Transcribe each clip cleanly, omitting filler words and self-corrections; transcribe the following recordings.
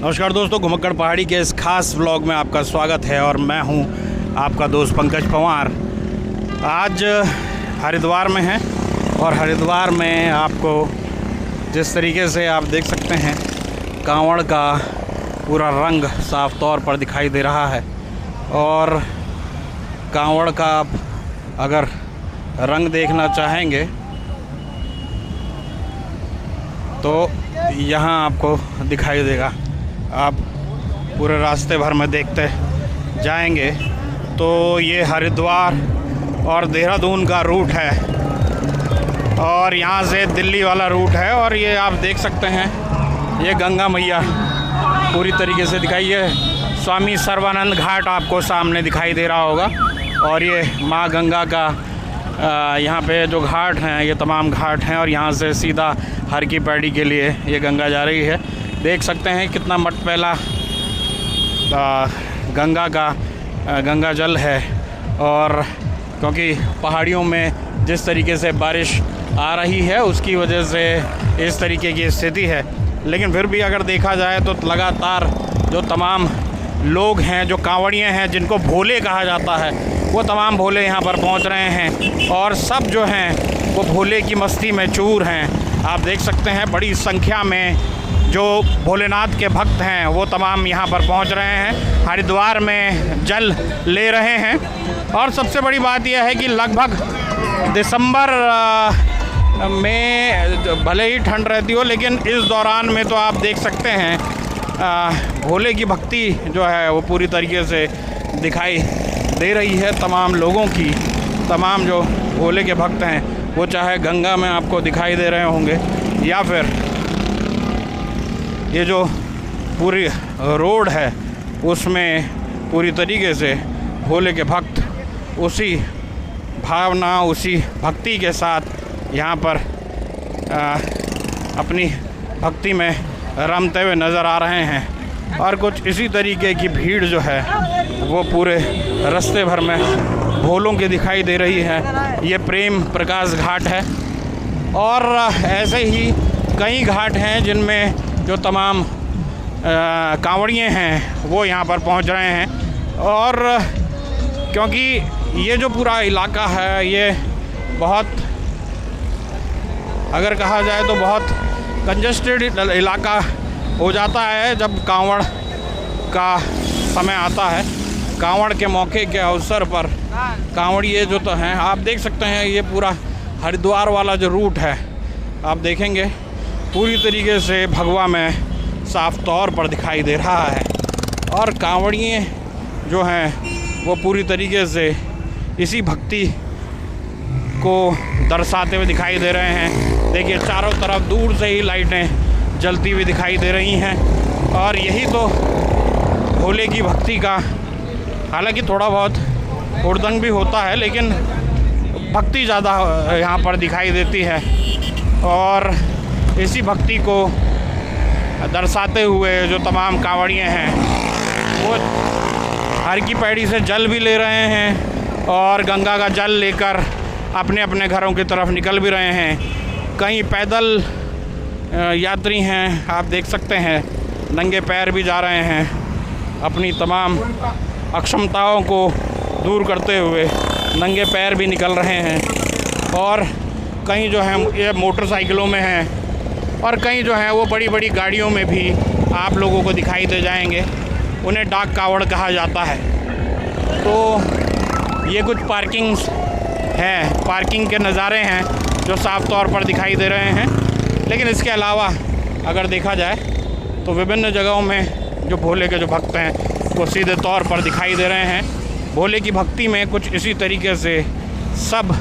नमस्कार दोस्तों, घुमक्कड़ पहाड़ी के इस खास व्लॉग में आपका स्वागत है और मैं हूं आपका दोस्त पंकज पवार। आज हरिद्वार में हैं और हरिद्वार में आपको जिस तरीके से आप देख सकते हैं कांवड़ का पूरा रंग साफ तौर पर दिखाई दे रहा है। और कांवड़ का आप अगर रंग देखना चाहेंगे तो यहाँ आपको दिखाई देगा। आप पूरे रास्ते भर में देखते जाएंगे तो ये हरिद्वार और देहरादून का रूट है और यहाँ से दिल्ली वाला रूट है। और ये आप देख सकते हैं ये गंगा मैया पूरी तरीके से दिखाई है। स्वामी सर्वानंद घाट आपको सामने दिखाई दे रहा होगा और ये माँ गंगा का यहाँ पे जो घाट हैं ये तमाम घाट हैं और यहाँ से सीधा हर की पैड़ी के लिए ये गंगा जा रही है। देख सकते हैं कितना मटमैला गंगा जल है। और क्योंकि पहाड़ियों में जिस तरीके से बारिश आ रही है उसकी वजह से इस तरीके की स्थिति है, लेकिन फिर भी अगर देखा जाए तो लगातार जो तमाम लोग हैं, जो कांवड़िए हैं, जिनको भोले कहा जाता है, वो तमाम भोले यहाँ पर पहुँच रहे हैं और सब जो हैं वो भोले की मस्ती में चूर हैं। आप देख सकते हैं बड़ी संख्या में जो भोलेनाथ के भक्त हैं वो तमाम यहाँ पर पहुँच रहे हैं, हरिद्वार में जल ले रहे हैं। और सबसे बड़ी बात यह है कि लगभग दिसंबर में भले ही ठंड रहती हो, लेकिन इस दौरान में तो आप देख सकते हैं भोले की भक्ति जो है वो पूरी तरीके से दिखाई दे रही है तमाम लोगों की। तमाम जो भोले के भक्त हैं वो चाहे गंगा में आपको दिखाई दे रहे होंगे या फिर ये जो पूरी रोड है उसमें पूरी तरीके से भोले के भक्त उसी भावना, उसी भक्ति के साथ यहाँ पर अपनी भक्ति में रमते हुए नज़र आ रहे हैं। और कुछ इसी तरीके की भीड़ जो है वो पूरे रास्ते भर में भोलों की दिखाई दे रही है। ये प्रेम प्रकाश घाट है और ऐसे ही कई घाट हैं जिनमें जो तमाम कांवड़िए हैं वो यहाँ पर पहुँच रहे हैं। और क्योंकि ये जो पूरा इलाका है ये बहुत, अगर कहा जाए तो बहुत कंजस्टेड इलाका हो जाता है जब कांवड़ का समय आता है। कांवड़ के मौके के अवसर पर कांवड़िए जो तो हैं, आप देख सकते हैं ये पूरा हरिद्वार वाला जो रूट है आप देखेंगे पूरी तरीके से भगवा में साफ तौर पर दिखाई दे रहा है। और कांवड़िए जो हैं वो पूरी तरीके से इसी भक्ति को दर्शाते हुए दिखाई दे रहे हैं। देखिए चारों तरफ दूर से ही लाइटें जलती हुई दिखाई दे रही हैं। और यही तो भोले की भक्ति का, हालांकि थोड़ा बहुत हुड़दंग भी होता है लेकिन भक्ति ज़्यादा यहाँ पर दिखाई देती है। और इसी भक्ति को दर्शाते हुए जो तमाम कांवड़िए हैं वो हर की पैड़ी से जल भी ले रहे हैं और गंगा का जल लेकर अपने अपने घरों की तरफ निकल भी रहे हैं। कई पैदल यात्री हैं, आप देख सकते हैं नंगे पैर भी जा रहे हैं, अपनी तमाम अक्षमताओं को दूर करते हुए नंगे पैर भी निकल रहे हैं। और कई जो हैं ये मोटरसाइकिलों में हैं और कई जो हैं वो बड़ी बड़ी गाड़ियों में भी आप लोगों को दिखाई दे जाएंगे। उन्हें डाक कावड़ कहा जाता है। तो ये कुछ पार्किंग्स हैं, पार्किंग के नज़ारे हैं जो साफ़ तौर पर दिखाई दे रहे हैं। लेकिन इसके अलावा अगर देखा जाए तो विभिन्न जगहों में जो भोले के जो भक्त हैं वो सीधे तौर पर दिखाई दे रहे हैं। भोले की भक्ति में कुछ इसी तरीके से सब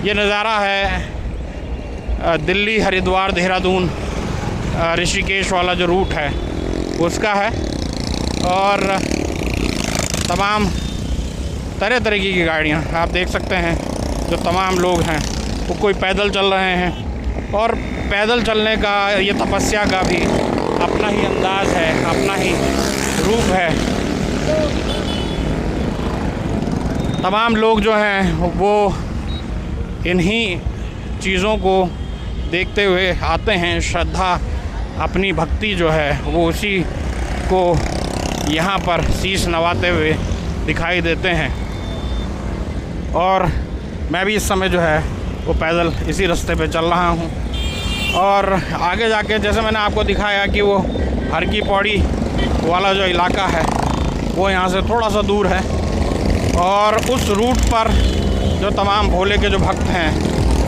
ये नज़ारा है दिल्ली, हरिद्वार, देहरादून, ऋषिकेश वाला जो रूट है उसका है। और तमाम तरह तरह की गाड़ियाँ आप देख सकते हैं। जो तमाम लोग हैं वो कोई पैदल चल रहे हैं और पैदल चलने का ये तपस्या का भी अपना ही अंदाज़ है, अपना ही रूप है। तमाम लोग जो हैं वो इन्हीं चीज़ों को देखते हुए आते हैं। श्रद्धा, अपनी भक्ति जो है वो उसी को यहाँ पर शीश नवाते हुए दिखाई देते हैं। और मैं भी इस समय जो है वो पैदल इसी रास्ते पे चल रहा हूँ। और आगे जाके जैसे मैंने आपको दिखाया कि वो हर की पौड़ी वाला जो इलाका है वो यहाँ से थोड़ा सा दूर है। और उस रूट पर जो तमाम भोले के जो भक्त हैं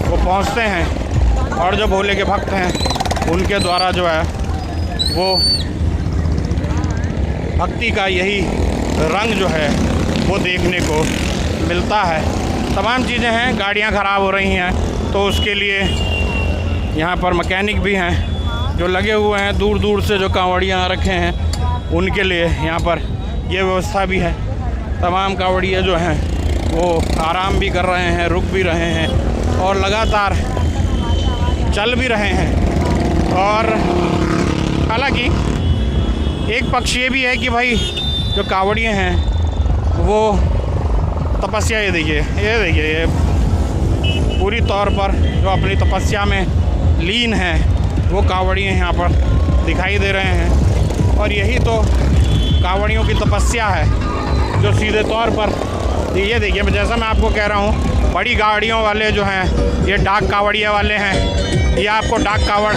वो पहुँचते हैं और जो भोले के भक्त हैं उनके द्वारा जो है वो भक्ति का यही रंग जो है वो देखने को मिलता है। तमाम चीज़ें हैं, गाड़ियाँ ख़राब हो रही हैं तो उसके लिए यहाँ पर मैकेनिक भी हैं जो लगे हुए हैं। दूर दूर से जो कांवड़ियाँ रखे हैं उनके लिए यहाँ पर ये व्यवस्था भी है। तमाम कांवड़िया जो हैं वो आराम भी कर रहे हैं, रुक भी रहे हैं और लगातार चल भी रहे हैं। और हालांकि एक पक्ष ये भी है कि भाई जो कांवड़िए हैं वो तपस्या, ये देखिए ये पूरी तौर पर जो अपनी तपस्या में लीन है वो कांवड़िए यहाँ पर दिखाई दे रहे हैं। और यही तो कांवड़ियों की तपस्या है जो सीधे तौर पर ये देखिए, जैसा मैं आपको कह रहा हूँ बड़ी गाड़ियों वाले जो हैं ये डाक कांवड़िया वाले हैं। ये आपको डाक कांवड़,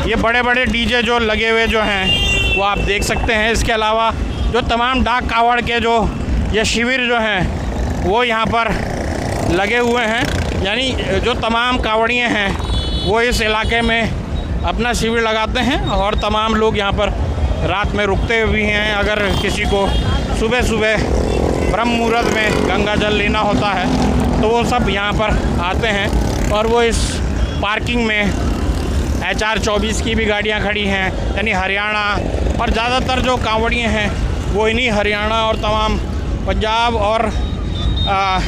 ये बड़े बड़े डीजे जो लगे हुए जो हैं वो आप देख सकते हैं। इसके अलावा जो तमाम डाक कांवड़ के जो ये शिविर जो हैं वो यहाँ पर लगे हुए हैं। यानी जो तमाम कांवड़िए हैं वो इस इलाके में अपना शिविर लगाते हैं और तमाम लोग यहाँ पर रात में रुकते भी हैं। अगर किसी को सुबह सुबह ब्रह्म मुहूर्त में गंगा जल लेना होता है तो वो सब यहाँ पर आते हैं। और वो इस पार्किंग में HR 24 की भी गाड़ियाँ खड़ी हैं, यानी हरियाणा, और ज़्यादातर जो कांवड़िए हैं वो इन्हीं हरियाणा और तमाम पंजाब और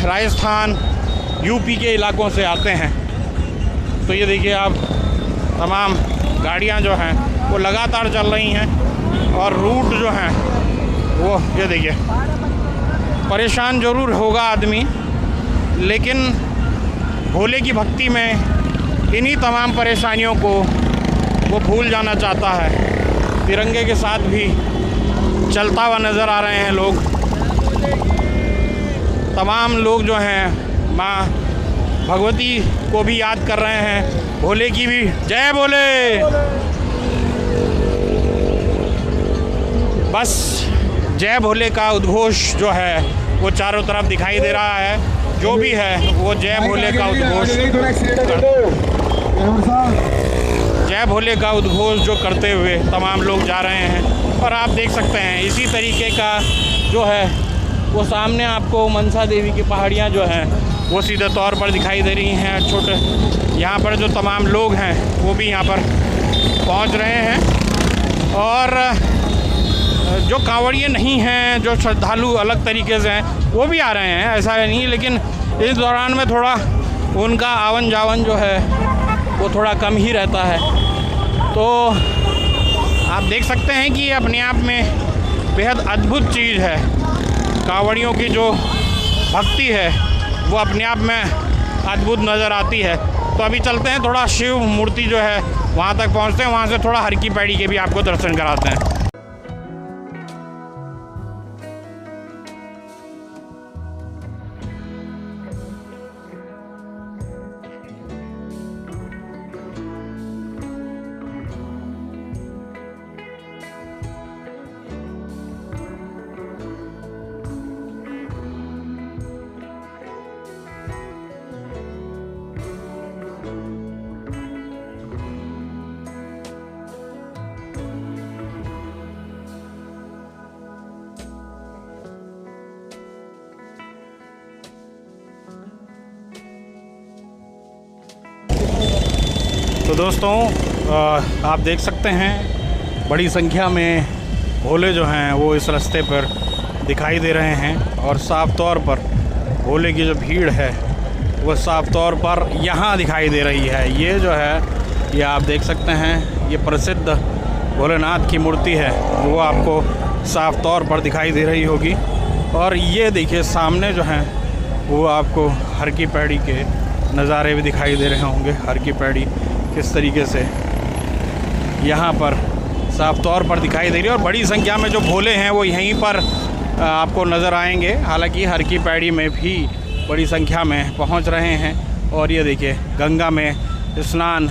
राजस्थान, UP के इलाकों से आते हैं। तो ये देखिए आप तमाम गाड़ियाँ जो हैं वो लगातार चल रही हैं और रूट जो हैं वो ये देखिए। परेशान ज़रूर होगा आदमी, लेकिन भोले की भक्ति में इन्हीं तमाम परेशानियों को वो भूल जाना चाहता है। तिरंगे के साथ भी चलता हुआ नज़र आ रहे हैं लोग। तमाम लोग जो हैं माँ भगवती को भी याद कर रहे हैं, भोले की भी जय बोले। बस बस जय भोले का उद्घोष जो है वो चारों तरफ दिखाई दे रहा है। जो भी है वो जय भोले का उद्घोष जो करते हुए तमाम लोग जा रहे हैं। और आप देख सकते हैं इसी तरीके का जो है वो सामने आपको मनसा देवी की पहाड़ियाँ जो हैं वो सीधे तौर पर दिखाई दे रही हैं। छोटे यहाँ पर जो तमाम लोग हैं वो भी यहाँ पर पहुँच रहे हैं। और जो कांवड़िए नहीं हैं, जो श्रद्धालु अलग तरीके से हैं, वो भी आ रहे हैं, ऐसा नहीं। लेकिन इस दौरान में थोड़ा उनका आवन जावन जो है वो थोड़ा कम ही रहता है। तो आप देख सकते हैं कि ये अपने आप में बेहद अद्भुत चीज़ है। कांवड़ियों की जो भक्ति है वो अपने आप में अद्भुत नज़र आती है। तो अभी चलते हैं, थोड़ा शिव मूर्ति जो है वहाँ तक पहुँचते हैं, वहाँ से थोड़ा हर की पैड़ी के भी आपको दर्शन कराते हैं। तो दोस्तों आप देख सकते हैं बड़ी संख्या में भोले जो हैं वो इस रास्ते पर दिखाई दे रहे हैं। और साफ़ तौर पर भोले की जो भीड़ है वो साफ़ तौर पर यहाँ दिखाई दे रही है। ये जो है ये आप देख सकते हैं, ये प्रसिद्ध भोलेनाथ की मूर्ति है वो आपको साफ़ तौर पर दिखाई दे रही होगी। और ये देखिए सामने जो है वो आपको हर की पैड़ी के नज़ारे भी दिखाई दे रहे होंगे। हर की पैड़ी किस तरीके से यहाँ पर साफ तौर पर दिखाई दे रही है। और बड़ी संख्या में जो भोले हैं वो यहीं पर आपको नज़र आएंगे। हालांकि हर की पैड़ी में भी बड़ी संख्या में पहुँच रहे हैं। और ये देखिए गंगा में स्नान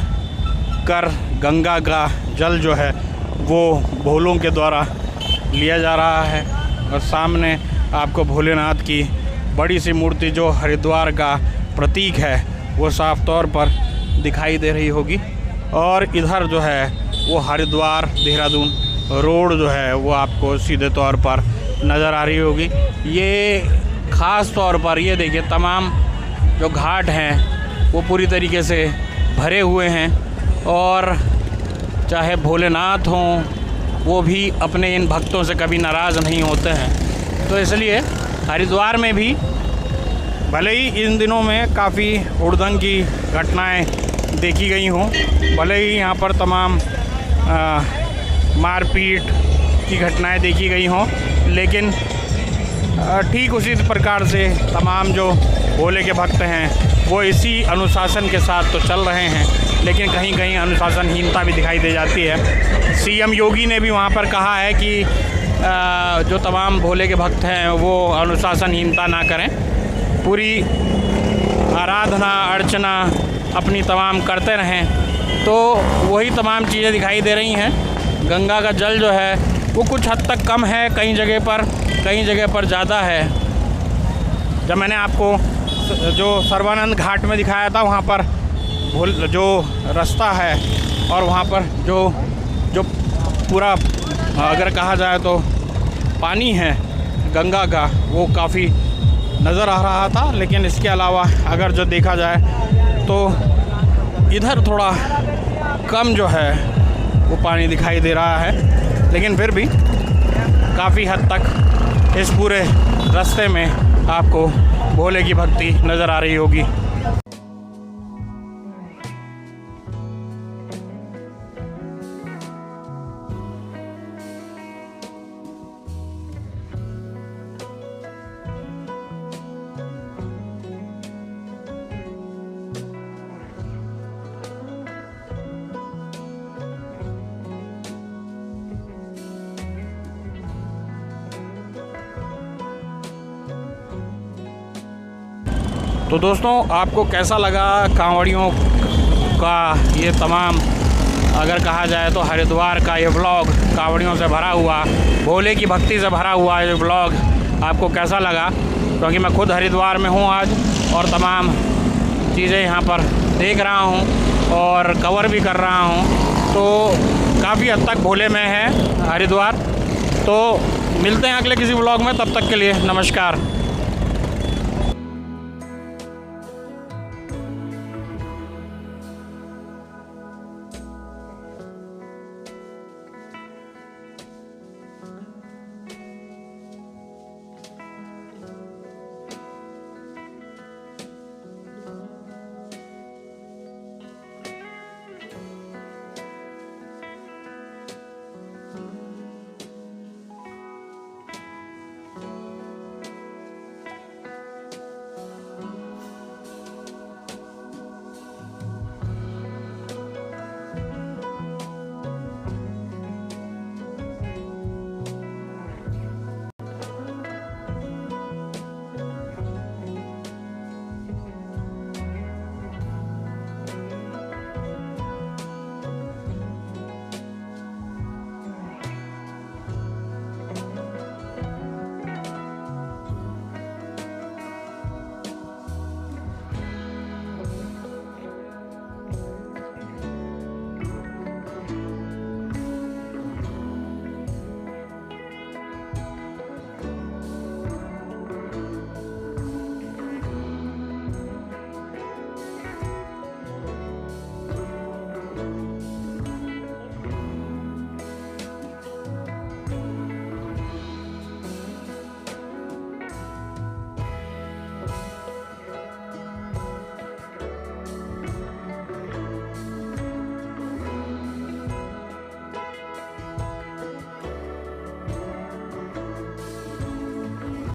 कर गंगा का जल जो है वो भोलों के द्वारा लिया जा रहा है। और सामने आपको भोलेनाथ की बड़ी सी मूर्ति जो हरिद्वार का प्रतीक है वो साफ तौर पर दिखाई दे रही होगी। और इधर जो है वो हरिद्वार देहरादून रोड जो है वो आपको सीधे तौर पर नज़र आ रही होगी। ये ख़ास तौर पर ये देखिए तमाम जो घाट हैं वो पूरी तरीके से भरे हुए हैं। और चाहे भोलेनाथ हों वो भी अपने इन भक्तों से कभी नाराज़ नहीं होते हैं। तो इसलिए हरिद्वार में भी भले ही इन दिनों में काफ़ी हुड़दंग की घटनाएं देखी गई हों, भले ही यहाँ पर तमाम मारपीट की घटनाएं देखी गई हों, लेकिन ठीक उसी प्रकार से तमाम जो भोले के भक्त हैं वो इसी अनुशासन के साथ तो चल रहे हैं। लेकिन कहीं कहीं अनुशासनहीनता भी दिखाई दे जाती है। सीएम योगी ने भी वहाँ पर कहा है कि जो तमाम भोले के भक्त हैं वो अनुशासनहीनता ना करें, पूरी आराधना अर्चना अपनी तमाम करते रहें। तो वही तमाम चीज़ें दिखाई दे रही हैं। गंगा का जल जो है वो कुछ हद तक कम है, कई जगह पर ज़्यादा है। जब मैंने आपको जो सर्वानंद घाट में दिखाया था वहाँ पर जो रास्ता है और वहाँ पर जो पूरा अगर कहा जाए तो पानी है गंगा का वो काफ़ी नज़र आ रहा था। लेकिन इसके अलावा अगर जो देखा जाए तो इधर थोड़ा कम जो है वो पानी दिखाई दे रहा है। लेकिन फिर भी काफ़ी हद तक इस पूरे रास्ते में आपको भोले की भक्ति नज़र आ रही होगी। तो दोस्तों आपको कैसा लगा कांवड़ियों का ये तमाम अगर कहा जाए तो हरिद्वार का ये व्लॉग कांवड़ियों से भरा हुआ, भोले की भक्ति से भरा हुआ ये व्लॉग आपको कैसा लगा, क्योंकि मैं खुद हरिद्वार में हूँ आज और तमाम चीज़ें यहाँ पर देख रहा हूँ और कवर भी कर रहा हूँ। तो काफ़ी हद तक भोले में है हरिद्वार। तो मिलते हैं अगले किसी व्लॉग में, तब तक के लिए नमस्कार।